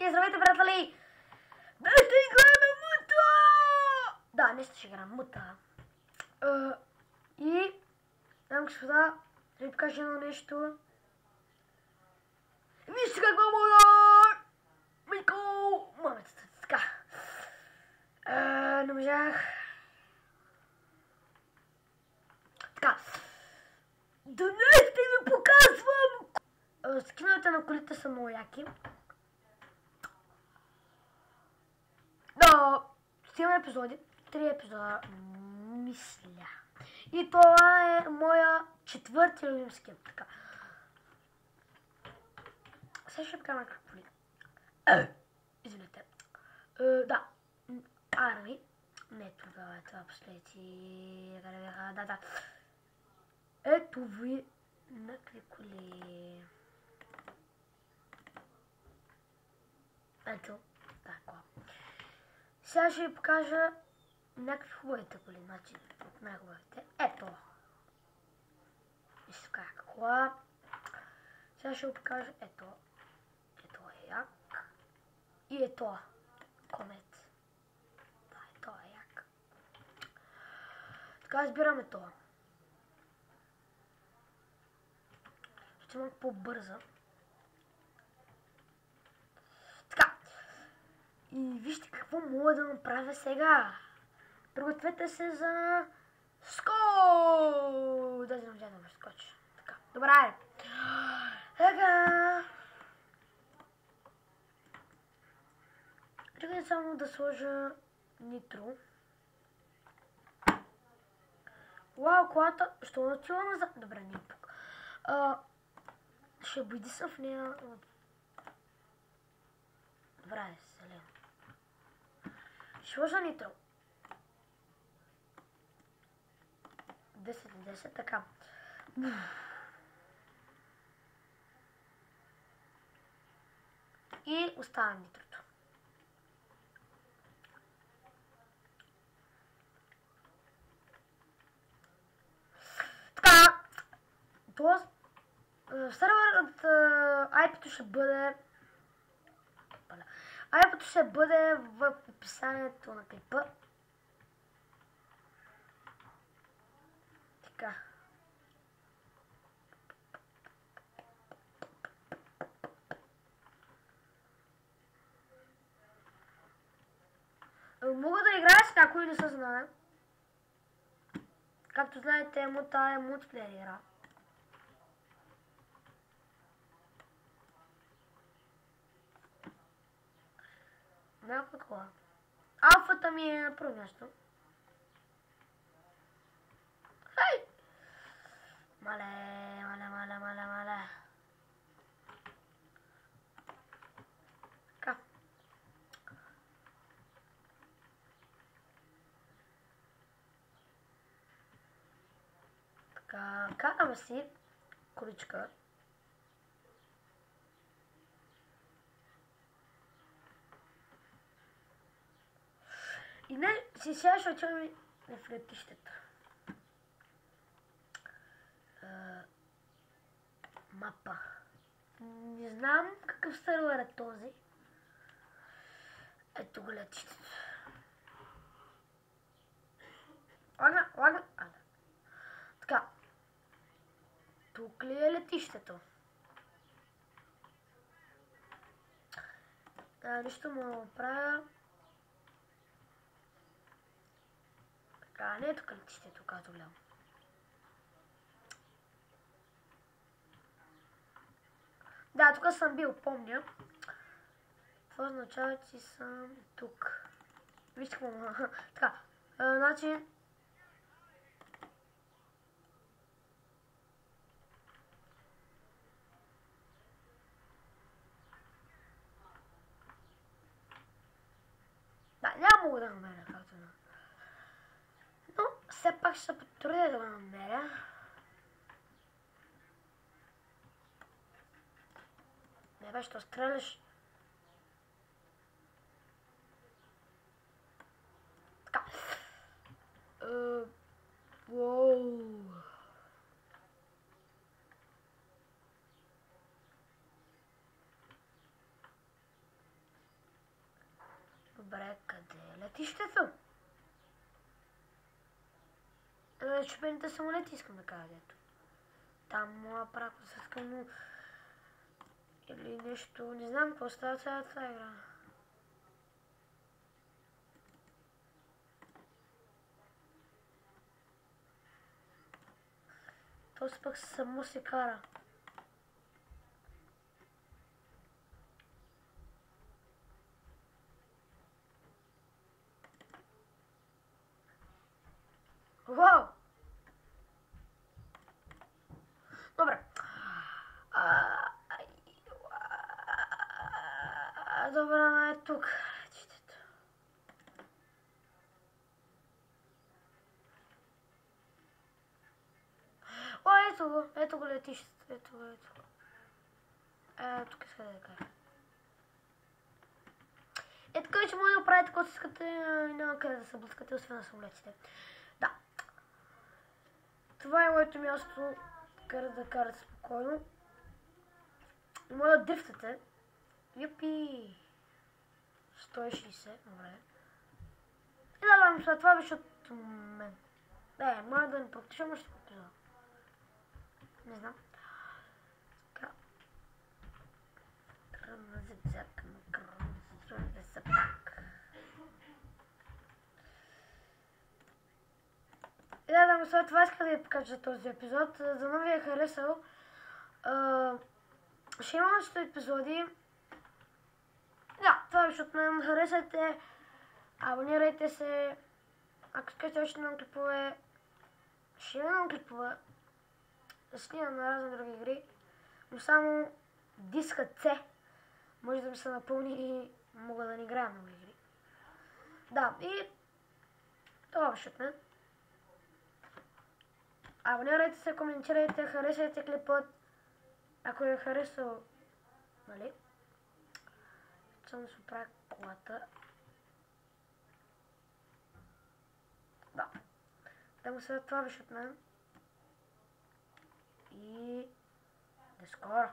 И здравейте, приятели! Днес ще играем мута! Да, днес ще играем мута. И, дами господа, да ви покажа едно нещо. Вижте каква мода! Мико! Мамицата, така. Не можах. Така. Днес ще ви показвам! Скиновете на колите са много яки. Да, ще имаме епизоди. 3 епизода, мисля. И това е моя четвърти любим скин. Така. Сега ще покажа какво ли. Извинете. Да. Арми. Не, това е това последици. Да. Ето ви някакви коли. Ето. Така. Сега ще ви покажа някакви хубавите коли. Значи, от най-хубавите. Ето. Вижте как кола. Сега ще ви покажа ето. Ето е як. И ето. Комет. Да, ето е як. Така избираме това. Ще малко по-бърза. Така. И вижте какво мога да направя сега. Пригответе се за скоч! Даже не можа да ме скоча. Така. Добре. Така. Чакай само да сложа нитро. Вау, колата ще отива назад. Добре, не пук. Ще бъде съм в нея. Добре, селен. Ще сложа нитро. 10 на 10, така. И остава нитрото. Така. Това серверът IP-то ще бъде... IP-то ще бъде в описанието на клипа. Така. Мога да играя с някой, не се знае. Както знаете, мута е мултиплеер игра. Някаква кола. Алфата ми е на първо място. Хей! Мале. Така. Така, караме си количка. И не, сега ще отиваме в летището. Мапа. Не знам какъв сервер е този. Ето го летището. Лага. Така. Тук ли е летището? Нищо мога да правя. Така, не е тук летището, като гледам. Да, тук съм бил, помня. Това означава, че съм тук. Вижте какво. Така, значи... Да, няма мога да намеря както на. Но, все пак ще се потрудя да го намеря. Не бе, ще стреляш. Така. Воу. Добре, къде е летището? Чупените самолети искам да кажа, дето. Там моя прак съскано или нещо, не знам какво става цялата игра. То пък само се кара. Вау! Добре. Добре, не е тук. О, ето го летището, ето го. Тук иска да кажа. Така че може да правите каквото искате и няма къде да се блъскате, освен на самолетите. Да. Това е моето място, къде да карате спокойно. И може да дрифтате. Юпи! 160, добре. И да дам след това беше от мен. Може да не практичам, ще покажа. Не знам. Така. И да, след това иска да ви покажа този епизод. За да ви е харесал. Ще има още епизоди. Да, това беше от мен. Харесайте. Абонирайте се. Ако искате още на клипове, ще имам клипове. Да снимам на разни други игри. Но само дискът C може да ми се напълни и мога да не играя много игри. Да, и това беше от мен. Абонирайте се, коментирайте, харесайте клипът. Ако е харесал, нали? Само да се оправя колата. Да. Да му след това беше от мен. И до скоро!